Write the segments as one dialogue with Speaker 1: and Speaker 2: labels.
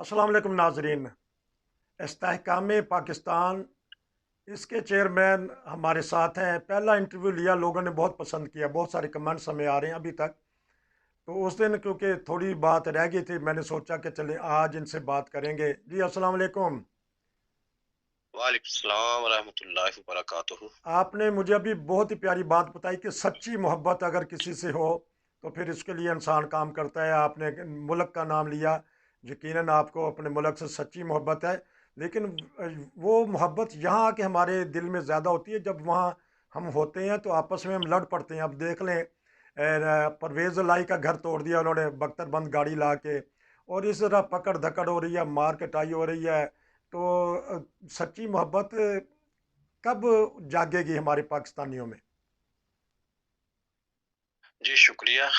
Speaker 1: अस्सलाम वालेकुम नाजरीन। इस्तेहकाम पाकिस्तान इसके चेयरमैन हमारे साथ हैं। पहला इंटरव्यू लिया, लोगों ने बहुत पसंद किया, बहुत सारे कमेंट्स हमें आ रहे हैं अभी तक। तो उस दिन क्योंकि थोड़ी बात रह गई थी, मैंने सोचा कि चले आज इनसे बात करेंगे। जी अस्सलाम वालेकुम।
Speaker 2: वालेकुम सलाम वरहमतुल्लाहि वबरकातुहू।
Speaker 1: आपने मुझे अभी बहुत ही प्यारी बात बताई कि सच्ची मोहब्बत अगर किसी से हो तो फिर इसके लिए इंसान काम करता है। आपने मुल्क का नाम लिया, यकीनन आपको अपने मुल्क से सच्ची मोहब्बत है। लेकिन वो मोहब्बत यहाँ आके हमारे दिल में ज़्यादा होती है जब वहाँ हम होते हैं तो आपस में हम लड़ पड़ते हैं। अब देख लें, परवेज़ लाई का घर तोड़ दिया उन्होंने बख्तरबंद गाड़ी ला के, और इस तरह पकड़ धकड़ हो रही है, मार कटाई हो रही है। तो सच्ची मोहब्बत कब जागेगी हमारे पाकिस्तानियों में?
Speaker 2: जी शुक्रिया।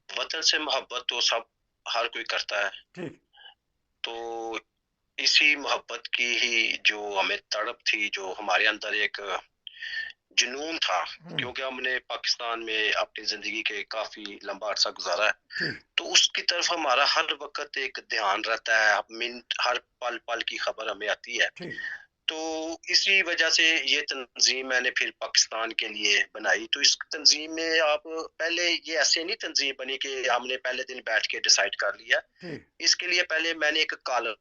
Speaker 2: वतन से मोहब्बत तो सब हर कोई करता है।
Speaker 1: ठीक।
Speaker 2: तो इसी मोहब्बत की ही जो हमें तड़प थी, जो हमारे अंदर एक जुनून था,
Speaker 1: हम्म।
Speaker 2: क्योंकि हमने पाकिस्तान में अपनी जिंदगी के काफी लंबा अरसा गुजारा है।
Speaker 1: ठीक।
Speaker 2: तो उसकी तरफ हमारा हर वक्त एक ध्यान रहता है, मिनट हर पल पल की खबर हमें आती है।
Speaker 1: ठीक।
Speaker 2: तो इसी वजह से ये तंजीम मैंने फिर पाकिस्तान के लिए बनाई। तो इस तंजीम में आप पहले, ये ऐसे नहीं तंजीम बनी कि हमने पहले दिन बैठ के डिसाइड कर लिया।
Speaker 1: ठीक।
Speaker 2: इसके लिए पहले मैंने एक कॉलम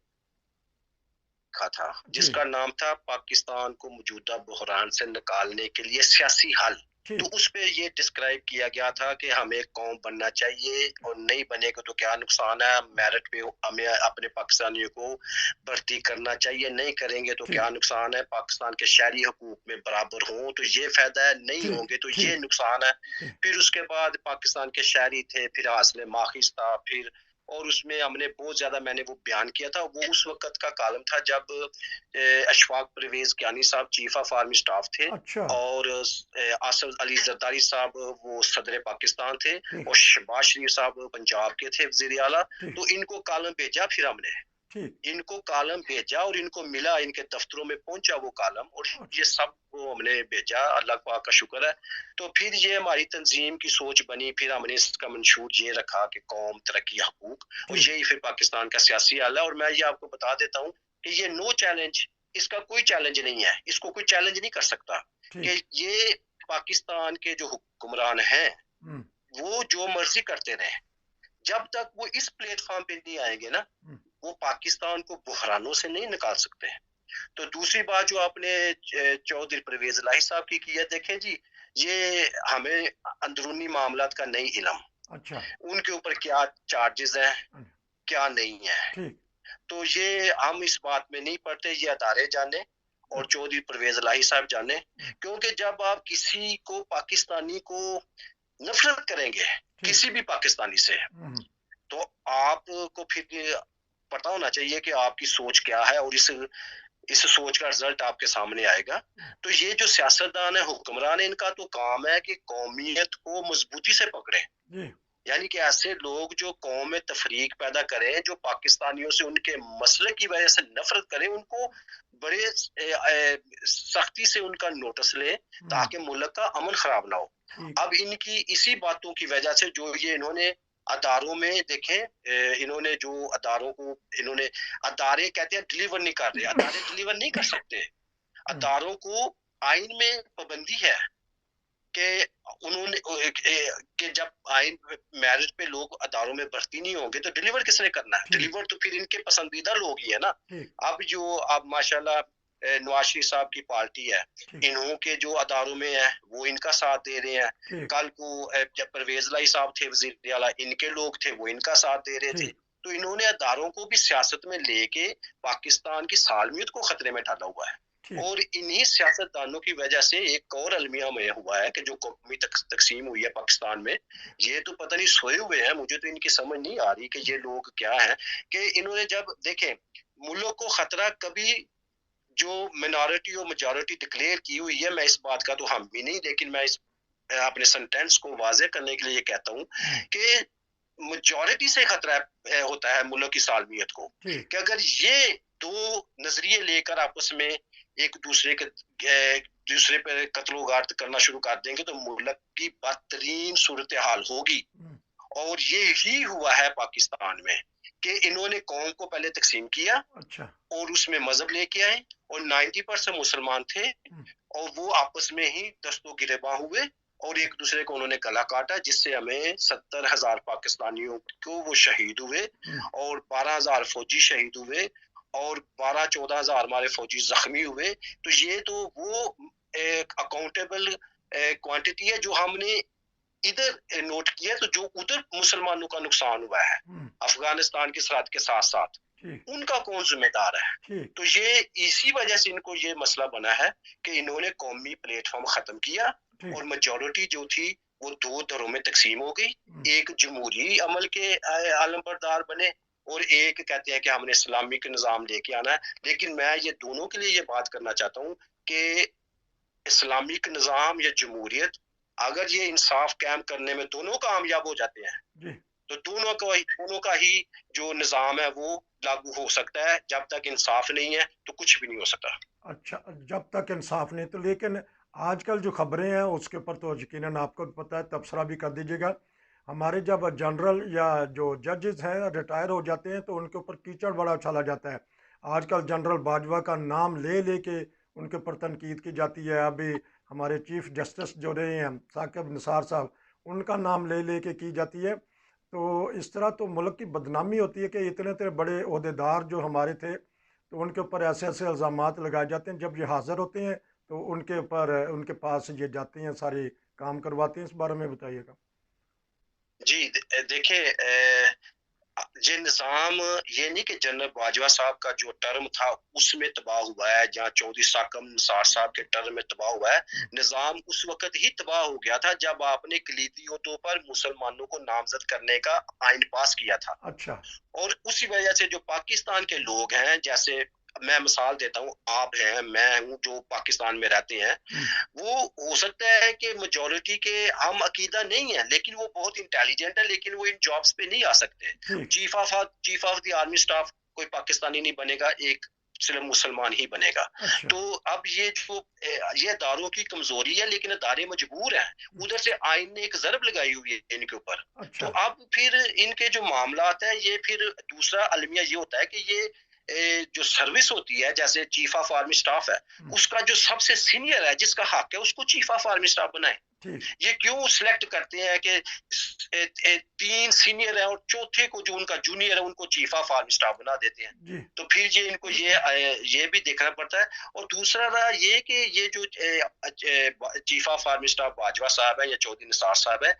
Speaker 2: लिखा था
Speaker 1: ठीक।
Speaker 2: जिसका नाम था पाकिस्तान को मौजूदा बहरान से निकालने के लिए सियासी हल। तो
Speaker 1: ठीक।
Speaker 2: उस पे ये डिस्क्राइब किया गया था कि हमें कौम बनना चाहिए और नहीं बनेगा तो क्या नुकसान है, मेरिट पे हमें अपने पाकिस्तानियों को भर्ती करना चाहिए, नहीं करेंगे तो क्या
Speaker 1: ठीक।
Speaker 2: नुकसान है, पाकिस्तान के शहरी हकूक में बराबर हों तो ये फायदा है, नहीं
Speaker 1: ठीक।
Speaker 2: होंगे तो ये
Speaker 1: ठीक।
Speaker 2: नुकसान है।
Speaker 1: ठीक।
Speaker 2: फिर उसके बाद पाकिस्तान के शहरी थे, फिर हासिल माखिज था, फिर और उसमें हमने बहुत ज्यादा मैंने वो बयान किया था। वो उस वक्त का कॉलम था जब अशफाक परवेज कियानी साहब चीफ ऑफ आर्मी स्टाफ थे,
Speaker 1: अच्छा।
Speaker 2: और आसफ अली जरदारी साहब वो सदर पाकिस्तान थे,
Speaker 1: ठीक।
Speaker 2: और शहबाज शरीफ साहब पंजाब के थे वजीर आला।
Speaker 1: ठीक।
Speaker 2: तो इनको कॉलम भेजा, फिर हमने
Speaker 1: ठीक।
Speaker 2: इनको कॉलम भेजा और इनको मिला, इनके दफ्तरों में पहुंचा वो कॉलम, और
Speaker 1: अच्छा।
Speaker 2: ये सब को हमने भेजा। अल्लाह पाक का शुक्र है। तो फिर ये हमारी तंजीम की सोच बनी। फिर हमने इसका मंशूर ये रखा कि कौम, तरक्की, हकूक, और
Speaker 1: ठीक।
Speaker 2: यही फिर पाकिस्तान का सियासी हल है। और मैं ये आपको बता देता हूँ कि ये नो चैलेंज, इसका कोई चैलेंज नहीं है, इसको कोई चैलेंज नहीं कर सकता।
Speaker 1: ठीक।
Speaker 2: कि ये पाकिस्तान के जो हुक्मरान हैं
Speaker 1: हम्म।
Speaker 2: वो जो मर्जी करते रहे, जब तक वो इस प्लेटफॉर्म पे नहीं आएंगे ना,
Speaker 1: हम्म।
Speaker 2: वो पाकिस्तान को बुहरानों से नहीं निकाल सकते। तो दूसरी बात जो आपने चौधरी परवेज इलाही साहब की है, देखें जी, ये हमें अंदरूनी मामलात का नहीं इलम,
Speaker 1: अच्छा।
Speaker 2: उनके ऊपर क्या चार्जेस हैं,
Speaker 1: हम्म।
Speaker 2: क्या नहीं है।
Speaker 1: ठीक।
Speaker 2: तो ये हम इस बात में नहीं पड़ते, ये अदारे जाने और
Speaker 1: अच्छा।
Speaker 2: चौधरी परवेज इलाही साहब जाने।
Speaker 1: हम्म।
Speaker 2: क्योंकि जब आप किसी को, पाकिस्तानी को नफरत करेंगे,
Speaker 1: ठीक।
Speaker 2: किसी भी पाकिस्तानी से,
Speaker 1: हम्म।
Speaker 2: तो आपको फिर पता होना चाहिए कि आपकी सोच क्या है, और इस सोच का रिजल्ट आपके सामने आएगा। तो ये जो सियासतदान है, हुक्मरान है, इनका तो काम है कि कौमियत को मजबूती से पकड़े।
Speaker 1: जी।
Speaker 2: यानी कि ऐसे लोग जो कौम में तफरीक पैदा करें, जो पाकिस्तानियों से उनके मसले की वजह से नफरत करें, उनको बड़े सख्ती से उनका नोटिस ले,
Speaker 1: हम्म।
Speaker 2: ताकि मुल्क का अमन खराब ना हो।
Speaker 1: ठीक।
Speaker 2: अब इनकी इसी बातों की वजह से जो ये इन्होंने अदारों में देखें, इन्होंने जो अदारों को, इन्होंने अदारे कहते हैं डिलीवर नहीं कर रहे, अदारे डिलीवर नहीं कर सकते।
Speaker 1: हम्म।
Speaker 2: अदारों को आइन में पाबंदी है कि उन्होंने कि जब आइन मैरिज पे लोग अदारों में भर्ती नहीं होंगे तो डिलीवर किसने करना है?
Speaker 1: ठीक।
Speaker 2: डिलीवर तो फिर इनके पसंदीदा लोग ही है ना।
Speaker 1: ठीक।
Speaker 2: अब माशाल्लाह नवाज शरीफ साहब की पार्टी है,
Speaker 1: ठीक।
Speaker 2: इन्हों के जो अदारों में है वो इनका साथ दे रहे हैं।
Speaker 1: ठीक।
Speaker 2: कल को जब परवेज लाई साहब थे वजीर आला, इनके लोग थे, वो इनका साथ दे रहे थे।
Speaker 1: ठीक।
Speaker 2: तो इन्होंने अदारों को भी सियासत में लेके पाकिस्तान की सालमियत को खतरे में डाला हुआ है।
Speaker 1: ठीक।
Speaker 2: और इन्हीं सियासतदानों की वजह से एक और अलमिया में हुआ है कि जो कौमी तकसीम हुई है पाकिस्तान में, ये तो पता नहीं सोए हुए हैं। मुझे तो इनकी समझ नहीं आ रही कि ये लोग क्या हैं। कि इन्होंने जब देखें, मुल्क को खतरा कभी जो मिनॉरिटी और मेजॉरिटी डिक्लेयर की हुई है, मैं इस बात का तो हम भी नहीं, लेकिन मैं इस अपने सेंटेंस को वाजे करने के लिए ये कहता हूँ
Speaker 1: हम्म।
Speaker 2: कि मेजॉरिटी से खतरा होता है मुल्क की सालमियत को।
Speaker 1: ठीक।
Speaker 2: कि अगर ये दो नजरिए लेकर आपस में एक दूसरे पे कत्लो गार्द करना शुरू कर देंगे तो मुल्क की बदतरीन सूरत हाल होगी।
Speaker 1: हम्म।
Speaker 2: और ये ही हुआ है पाकिस्तान में کہ انہوں نے قوم کو پہلے تقسیم کیا
Speaker 1: اچھا
Speaker 2: اور اس میں مذہب لے کے آئے اور 90% مسلمان تھے اور وہ آپس میں ہی دست و گریباں ہوئے اور ایک دوسرے کو انہوں نے گلا کاٹا، جس سے ہمیں 70,000 پاکستانیوں کو وہ شہید ہوئے اور 12,000 فوجی شہید ہوئے اور 12-14,000 ہمارے فوجی زخمی ہوئے. تو یہ تو وہ ایک اکاؤنٹیبل کوانٹٹی ہے جو ہم نے ادھر نوٹ کیا، تو جو ادھر مسلمانوں کا نقصان ہوا ہے افغانستان کی سرحد کے ساتھ ساتھ ان کا کون ذمہ دار ہے؟ تو یہ اسی وجہ سے ان کو یہ مسئلہ بنا ہے کہ انہوں نے قومی پلیٹ فارم ختم کیا اور میجورٹی جو تھی وہ دو دھڑوں میں تقسیم ہو گئی. ایک جمہوری عمل کے عالم بردار بنے اور ایک کہتے ہیں کہ ہم نے اسلامک نظام لے کے آنا ہے. لیکن میں یہ دونوں کے لیے یہ بات کرنا چاہتا ہوں کہ اسلامک نظام یا جمہوریت اگر یہ انصاف قائم کرنے میں دونوں کامیاب ہو جاتے ہیں تو دونوں کا ہی جو نظام ہے وہ لاگو ہو سکتا ہے. جب تک انصاف نہیں ہے تو کچھ بھی نہیں ہو سکتا.
Speaker 1: اچھا، جب تک انصاف نہیں تو لیکن آج کل جو خبریں ہیں اس کے اوپر تو یقیناً آپ کو پتہ ہے، تبصرہ بھی کر دیجیے گا. ہمارے جب جنرل یا جو ججز ہیں ریٹائر ہو جاتے ہیں تو ان کے اوپر کیچڑ بڑا اچھالا جاتا ہے. آج کل جنرل باجوہ کا نام لے کے ان کے اوپر تنقید کی جاتی ہے. ابھی ہمارے چیف جسٹس جو رہے ہیں ثاقب نثار صاحب، ان کا نام لے کے کی جاتی ہے. تو اس طرح تو ملک کی بدنامی ہوتی ہے کہ اتنے بڑے عہدیدار جو ہمارے تھے تو ان کے اوپر ایسے الزامات لگائے جاتے ہیں. جب یہ حاضر ہوتے ہیں تو ان کے اوپر ان کے پاس یہ جاتے ہیں، سارے کام کرواتے ہیں. اس بارے میں بتائیے گا.
Speaker 2: جی دیکھیں، یہ نظام یہ نہیں کہ جنرل باجوہ صاحب کا جو ٹرم تھا اس میں تباہ ہوا ہے یا چودھری ثاقب نثار صاحب کے ٹرم میں تباہ ہوا ہے. نظام اس وقت ہی تباہ ہو گیا تھا جب آپ نے کلیدی عہدوں پر مسلمانوں کو نامزد کرنے کا آئین پاس کیا تھا.
Speaker 1: اچھا.
Speaker 2: اور اسی وجہ سے جو پاکستان کے لوگ ہیں، جیسے میں مثال دیتا ہوں، آپ ہیں، میں ہوں، جو پاکستان میں رہتے ہیں، وہ ہو سکتا ہے کہ میجورٹی کے ہم عقیدہ نہیں ہیں لیکن وہ بہت انٹیلیجنٹ ہے، لیکن وہ ان جابز پہ نہیں آ سکتے. Chief of the army staff کوئی پاکستانی نہیں بنے گا، ایک صرف مسلمان ہی بنے گا. تو اب یہ اداروں کی کمزوری ہے، لیکن ادارے مجبور ہیں. ادھر سے آئین نے ایک ضرب لگائی ہوئی ہے ان کے اوپر. تو اب پھر ان کے جو معاملات ہیں، یہ پھر دوسرا المیہ یہ ہوتا ہے کہ یہ جو سروس ہوتی ہے، جیسے چیف آف آرمی سٹاف ہے، اس کا جو سب سے سینئر ہے، جس کا حق ہے، اس کو چیف آف آرمی سٹاف بنائے. یہ کیوں سلیکٹ کرتے ہیں کہ 3 سینئر ہیں اور چوتھے کو جو ان کا جونیئر ہے ان کو چیف آف آرمی سٹاف بنا دیتے ہیں؟ تو پھر یہ ان کو یہ بھی دیکھنا پڑتا ہے. اور دوسرا رہا یہ کہ یہ جو chief of army staff Bajwa صاحب ہے یا چودھری نثار صاحب ہے،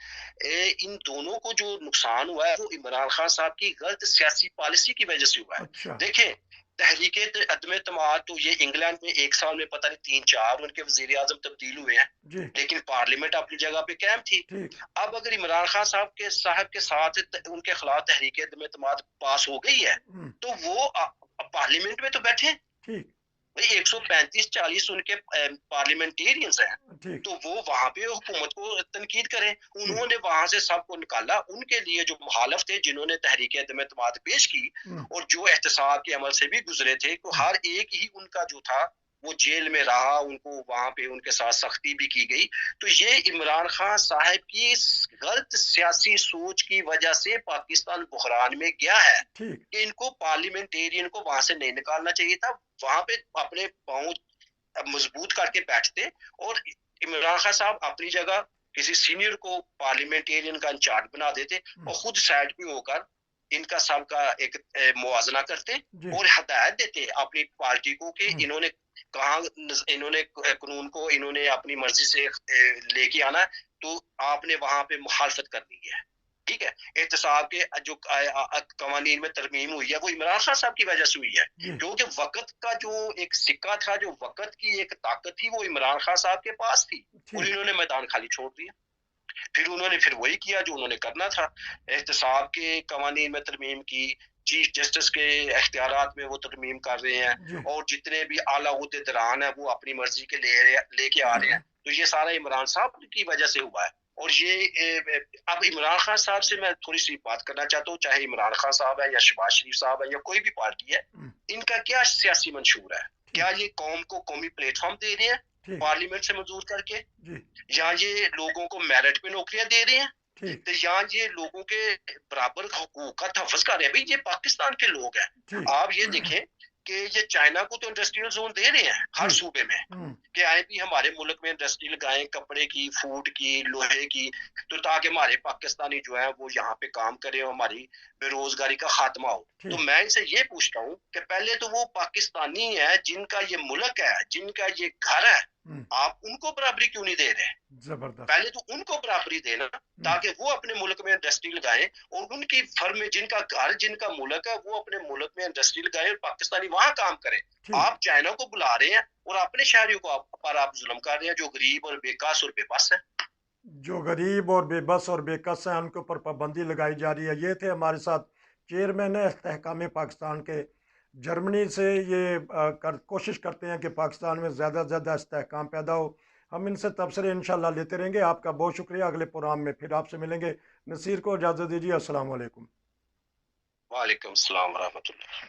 Speaker 2: ان دونوں کو جو نقصان ہوا ہے وہ عمران خان صاحب کی غلط سیاسی پالیسی کی وجہ سے ہوا ہے. دیکھیں، تحریک عدم اعتماد تو یہ انگلینڈ میں ایک سال میں پتہ نہیں 3-4 ان کے وزیر اعظم تبدیل ہوئے ہیں، لیکن پارلیمنٹ اپنی جگہ پہ قائم تھی. اب اگر عمران خان صاحب کے ساتھ ان کے خلاف تحریک عدم اعتماد پاس ہو گئی ہے تو وہ پارلیمنٹ میں تو بیٹھے. 135-40 ان کے پارلیمنٹیرینز ہیں، تو وہ وہاں پہ حکومت کو تنقید کریں. انہوں نے وہاں سے سب کو نکالا. ان کے لیے جو مخالف تھے، جنہوں نے تحریک عدم اعتماد پیش کی اور جو احتساب کے عمل سے بھی گزرے تھے، تو ہر ایک ہی ان کا جو تھا وہ جیل میں رہا. ان کو وہاں پہ ان کے ساتھ سختی بھی کی گئی. تو یہ عمران خان صاحب کی غلط سیاسی سوچ کی وجہ سے پاکستان بحران میں گیا ہے کہ ان کو پارلیمنٹیرین کو وہاں سے نہیں نکالنا چاہیے تھا. وہاں پہ اپنے پاؤں مضبوط کر کے بیٹھتے اور عمران خان صاحب اپنی جگہ کسی سینئر کو پارلیمنٹیرین کا انچارج بنا دیتے اور خود سائڈ پہ ہو کر ان کا سب کا ایک موازنہ کرتے اور ہدایت دیتے اپنی پارٹی کو کہ انہوں نے کہاں، انہوں نے قانون کو انہوں نے اپنی مرضی سے لے کے آنا، تو آپ نے وہاں پہ مخالفت کرنی ہے. ٹھیک ہے، احتساب کے جو قوانین میں ترمیم ہوئی ہے وہ عمران خان صاحب کی وجہ سے ہوئی ہے، کیونکہ وقت کا جو ایک سکہ تھا، جو وقت کی ایک طاقت تھی، وہ عمران خان صاحب کے پاس تھی اور انہوں نے میدان خالی چھوڑ دیا. پھر انہوں نے وہی کیا جو انہوں نے کرنا تھا، احتساب کے قوانین میں ترمیم کی، چیف جسٹس کے اختیارات میں وہ ترمیم کر رہے ہیں، اور جتنے بھی اعلیٰ عہدیداران ہیں وہ اپنی مرضی کے لے کے آ رہے ہیں. تو یہ سارا عمران صاحب کی وجہ سے ہوا ہے. اور یہ اب عمران خان صاحب سے میں تھوڑی سی بات کرنا چاہتا ہوں، چاہے عمران خان صاحب ہے یا شہباز شریف صاحب ہے یا کوئی بھی پارٹی ہے، ان کا کیا سیاسی منشور ہے؟ کیا یہ قوم کو قومی پلیٹ فارم دے رہے ہیں پارلیمنٹ سے منظور کر کے، یا یہ لوگوں کو میرٹ پہ نوکریاں دے رہے ہیں،
Speaker 1: ठीक
Speaker 2: तो यहाँ ये लोगों के बराबर हकूक का तहफ़्फ़ुज़ कर रहे हैं। भई ये पाकिस्तान के लोग हैं।
Speaker 1: ठीक
Speaker 2: आप ये देखें कि ये चाइना को तो इंडस्ट्रियल ज़ोन दे रहे हैं हर
Speaker 1: जी
Speaker 2: सूबे में,
Speaker 1: हम्म,
Speaker 2: कि आए भी हमारे मुल्क में इंडस्ट्री लगाएँ, कपड़े की, फूड की, लोहे की, तो ताकि हमारे पाकिस्तानी जो हैं वो यहाँ पे काम करें और हमारी बेरोज़गारी का ख़ात्मा हो। तो
Speaker 1: ठीक
Speaker 2: मैं इनसे ये पूछता हूँ कि पहले तो वो पाकिस्तानी हैं जिनका ये मुल्क है, जिनका ये घर है,
Speaker 1: हम्म,
Speaker 2: आप उनको बराबरी क्यों नहीं दे रहे?
Speaker 1: जबरदस्त
Speaker 2: पहले तो उनको बराबरी देना,
Speaker 1: हम्म,
Speaker 2: ताकि वो अपने मुल्क में इंडस्ट्री लगाएं, और उनकी फर्म जिनका घर, जिनका मुल्क है, वो अपने मुल्क में इंडस्ट्री लगाएं और पाकिस्तानी वहां काम करें।
Speaker 1: ठीक
Speaker 2: आप चाइना को बुला रहे हैं और अपने शहरियों को पर आप जुल्म कर रहे हैं, जो गरीब और बेकास और बेबस है।
Speaker 1: जो गरीब और बेबस और बेकस हैं उनके ऊपर पाबंदी लगाई जा रही है। ये थे हमारे साथ चेयरमैन है इस्तेहकाम पाकिस्तान के। जर्मनी से ये कोशिश करते हैं कि पाकिस्तान में ज़्यादा से ज़्यादा इस्तेहकाम पैदा हो। हम इनसे तबसरे इंशाल्लाह लेते रहेंगे। आपका बहुत शुक्रिया। अगले प्रोग्राम में फिर आपसे मिलेंगे। नसीर को इजाज़त दीजिए। अस्सलाम वालेकुम।
Speaker 2: वालेकुम सलाम व रहमतुल्लाह।